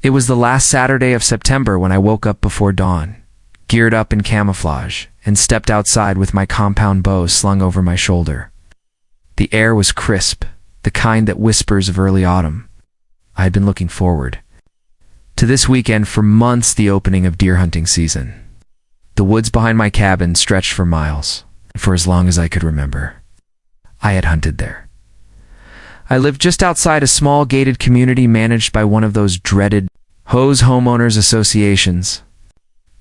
It was the last Saturday of September when I woke up before dawn, geared up in camouflage, and stepped outside with my compound bow slung over my shoulder. The air was crisp, the kind that whispers of early autumn. I had been looking forward to this weekend for months, the opening of deer hunting season. The woods behind my cabin stretched for miles, for as long as I could remember. I had hunted there. I lived just outside a small gated community managed by one of those dreaded HOA's homeowners associations.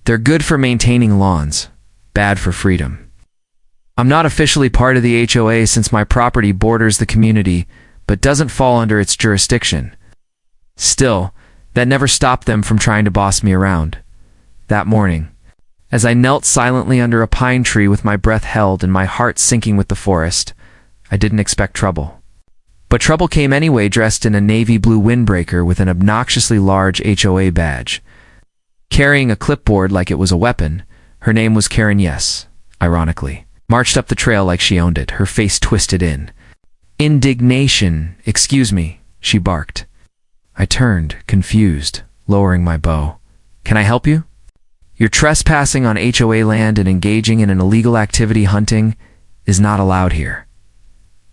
They're good for maintaining lawns, bad for freedom. I'm not officially part of the HOA since my property borders the community, but doesn't fall under its jurisdiction. Still, that never stopped them from trying to boss me around. That morning, as I knelt silently under a pine tree with my breath held and my heart sinking with the forest, I didn't expect trouble. But trouble came anyway, dressed in a navy blue windbreaker with an obnoxiously large HOA badge. Carrying a clipboard like it was a weapon, her name was Karen Yes, ironically, marched up the trail like she owned it, her face twisted in indignation. "Excuse me," she barked. I turned, confused, lowering my bow. "Can I help you? You're trespassing on HOA land and engaging in an illegal activity. Hunting is not allowed here."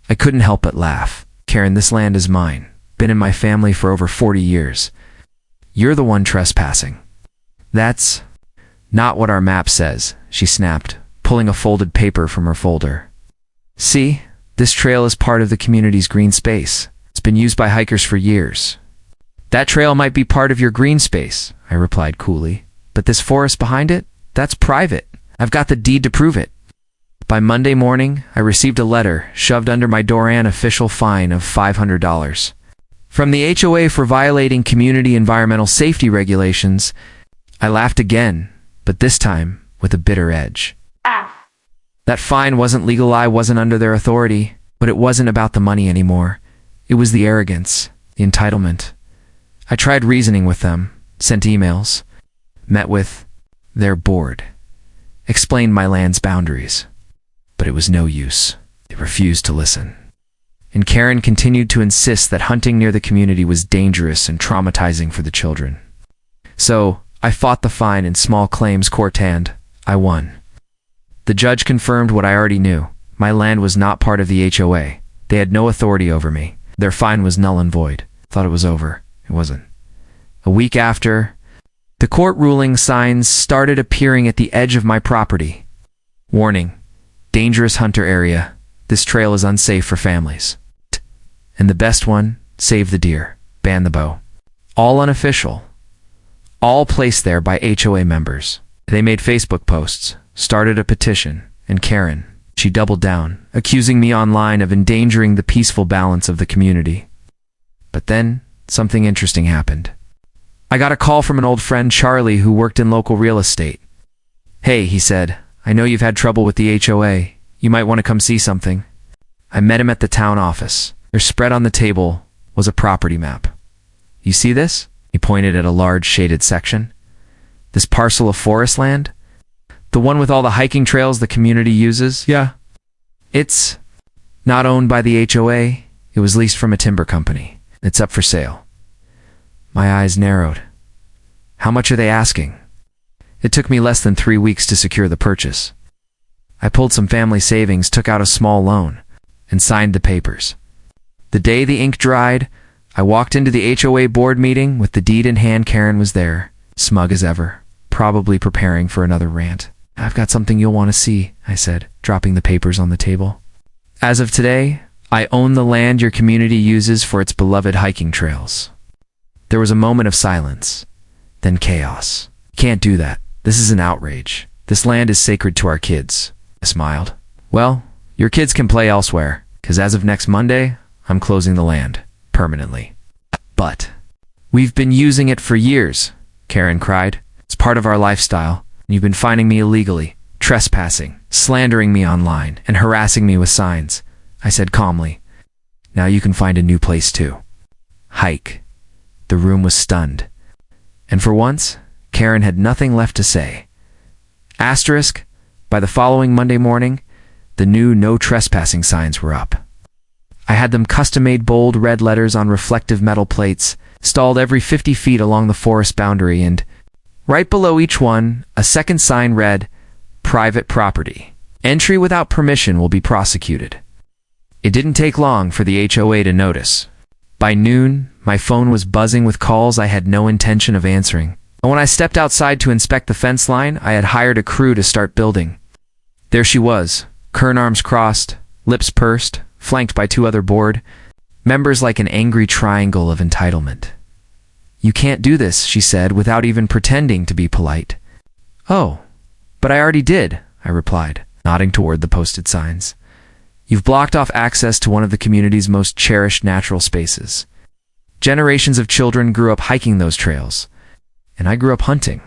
I couldn't help but laugh. "Karen, this land is mine. Been in my family for over 40 years. You're the one trespassing." "That's not what our map says," she snapped, pulling a folded paper from her folder. "See, this trail is part of the community's green space. It's been used by hikers for years." "That trail might be part of your green space," I replied coolly, "but this forest behind it, that's private. I've got the deed to prove it." By Monday morning, I received a letter shoved under my door, an official fine of $500 from the HOA for violating community environmental safety regulations. I laughed again, but this time with a bitter edge. That fine wasn't legal, I wasn't under their authority, but it wasn't about the money anymore. It was the arrogance, the entitlement. I tried reasoning with them, sent emails, met with their board, explained my land's boundaries. But it was no use. They refused to listen. And Karen continued to insist that hunting near the community was dangerous and traumatizing for the children. So I fought the fine in small claims court and I won. The judge confirmed what I already knew. My land was not part of the HOA. They had no authority over me. Their fine was null and void. Thought it was over. It wasn't. A week after, the court ruling signs started appearing at the edge of my property. Warning. Dangerous hunter area. This trail is unsafe for families. And the best one, save the deer, ban the bow. All unofficial. All placed there by HOA members. They made Facebook posts, started a petition, and Karen, she doubled down, accusing me online of endangering the peaceful balance of the community. But then, something interesting happened. I got a call from an old friend, Charlie, who worked in local real estate. "Hey," he said, "I know you've had trouble with the HOA. You might want to come see something." I met him at the town office. There spread on the table was a property map. "You see this?" He pointed at a large shaded section. "This parcel of forest land? The one with all the hiking trails the community uses?" "Yeah." "It's not owned by the HOA. It was leased from a timber company. It's up for sale." My eyes narrowed. "How much are they asking?" It took me less than 3 weeks to secure the purchase. I pulled some family savings, took out a small loan, and signed the papers. The day the ink dried, I walked into the HOA board meeting with the deed in hand. Karen was there, smug as ever, probably preparing for another rant. "I've got something you'll want to see," I said, dropping the papers on the table. "As of today, I own the land your community uses for its beloved hiking trails." There was a moment of silence, then chaos. "Can't do that. This is an outrage. This land is sacred to our kids." I smiled. "Well, your kids can play elsewhere, because as of next Monday, I'm closing the land, permanently." "But we've been using it for years," Karen cried. "It's part of our lifestyle, and you've been finding me illegally, trespassing, slandering me online, and harassing me with signs." I said calmly, "Now you can find a new place too. Hike." The room was stunned. And for once, Karen had nothing left to say. Asterisk, by the following Monday morning, the new no trespassing signs were up. I had them custom-made bold red letters on reflective metal plates, installed every 50 feet along the forest boundary, and right below each one, a second sign read, "Private property. Entry without permission will be prosecuted." It didn't take long for the HOA to notice. By noon, my phone was buzzing with calls I had no intention of answering. And when I stepped outside to inspect the fence line, I had hired a crew to start building. There she was, current arms crossed, lips pursed, flanked by 2 other board members like an angry triangle of entitlement. "You can't do this," she said, without even pretending to be polite. "Oh, but I already did," I replied, nodding toward the posted signs. "You've blocked off access to one of the community's most cherished natural spaces. Generations of children grew up hiking those trails, and I grew up hunting."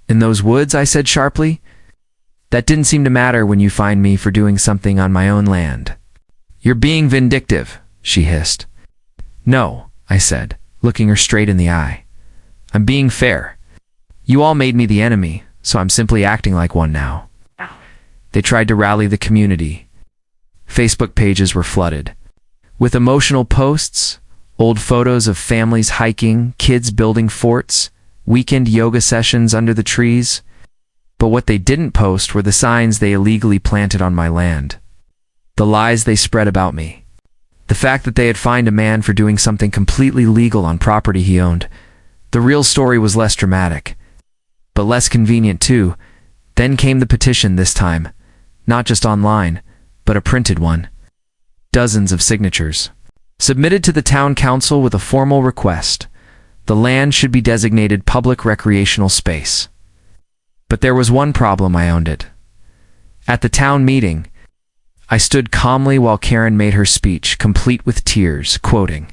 "In those woods," I said sharply. "That didn't seem to matter when you fined me for doing something on my own land." "You're being vindictive," she hissed. "No," I said, looking her straight in the eye. "I'm being fair. You all made me the enemy, so I'm simply acting like one now." They tried to rally the community. Facebook pages were flooded with emotional posts, old photos of families hiking, kids building forts, weekend yoga sessions under the trees. But what they didn't post were the signs they illegally planted on my land. The lies they spread about me. The fact that they had fined a man for doing something completely legal on property he owned. The real story was less dramatic, but less convenient too. Then came the petition this time, not just online, but a printed one. Dozens of signatures. Submitted to the town council with a formal request. The land should be designated public recreational space. But there was one problem: I owned it. At the town meeting, I stood calmly while Karen made her speech, complete with tears, quoting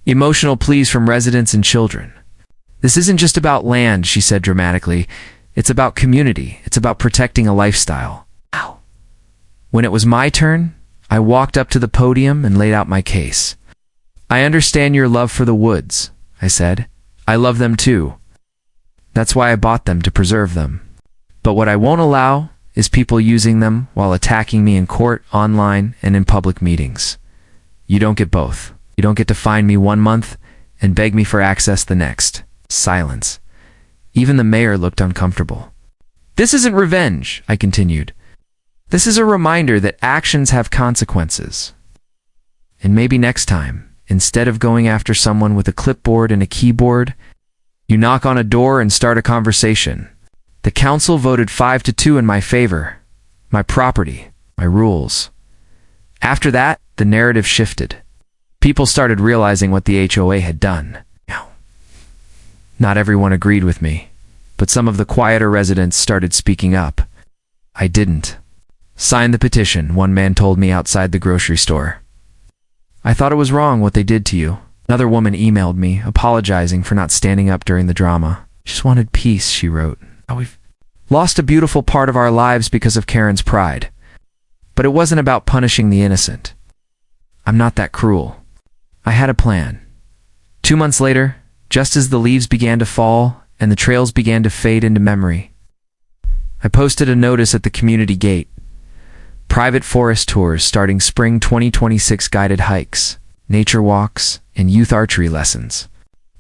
emotional pleas from residents and children. "This isn't just about land," she said dramatically. "It's about community. It's about protecting a lifestyle." Ow. When it was my turn, I walked up to the podium and laid out my case. "I understand your love for the woods," I said. "I love them too. That's why I bought them, to preserve them. But what I won't allow is people using them while attacking me in court, online, and in public meetings. You don't get both. You don't get to fine me 1 month and beg me for access the next." Silence. Even the mayor looked uncomfortable. "This isn't revenge," I continued. "This is a reminder that actions have consequences. And maybe next time, instead of going after someone with a clipboard and a keyboard, you knock on a door and start a conversation." The council voted 5-2 in my favor. My property, my rules. After that, the narrative shifted. People started realizing what the HOA had done. Not everyone agreed with me, but some of the quieter residents started speaking up. I didn't. "Sign the petition," one man told me outside the grocery store. "I thought it was wrong what they did to you." Another woman emailed me, apologizing for not standing up during the drama. "Just wanted peace," she wrote. "We've lost a beautiful part of our lives because of Karen's pride. But it wasn't about punishing the innocent. I'm not that cruel. I had a plan." 2 months later, just as the leaves began to fall and the trails began to fade into memory, I posted a notice at the community gate. Private forest tours starting spring 2026, guided hikes, nature walks, and youth archery lessons.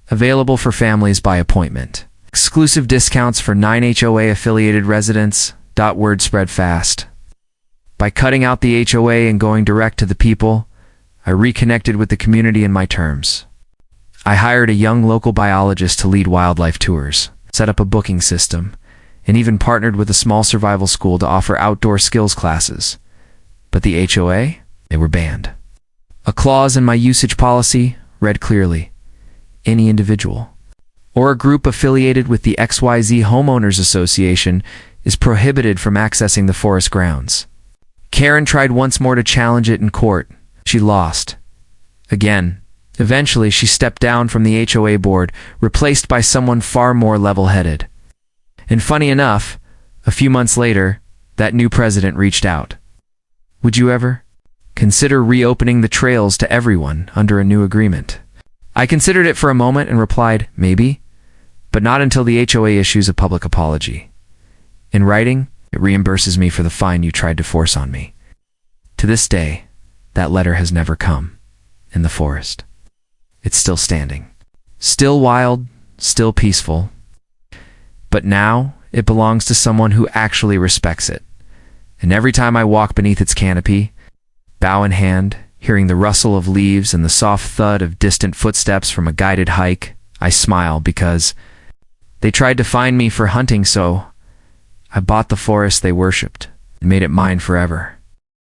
Available for families by appointment. Exclusive discounts for 9 HOA-affiliated residents. Word spread fast. By cutting out the HOA and going direct to the people, I reconnected with the community in my terms. I hired a young local biologist to lead wildlife tours, set up a booking system, and even partnered with a small survival school to offer outdoor skills classes. But the HOA, they were banned. A clause in my usage policy read clearly: any individual or a group affiliated with the XYZ Homeowners Association is prohibited from accessing the forest grounds. Karen tried once more to challenge it in court. She lost. Again. Eventually, she stepped down from the HOA board, replaced by someone far more level-headed. And funny enough, a few months later, that new president reached out. "Would you ever consider reopening the trails to everyone under a new agreement?" I considered it for a moment and replied, "Maybe, but not until the HOA issues a public apology. In writing, it reimburses me for the fine you tried to force on me." To this day, that letter has never come. in the forest. It's still standing. Still wild, still peaceful. But now it belongs to someone who actually respects it. And every time I walk beneath its canopy, bough in hand, hearing the rustle of leaves and the soft thud of distant footsteps from a guided hike, I smile because they tried to find me for hunting, so I bought the forest they worshipped and made it mine forever.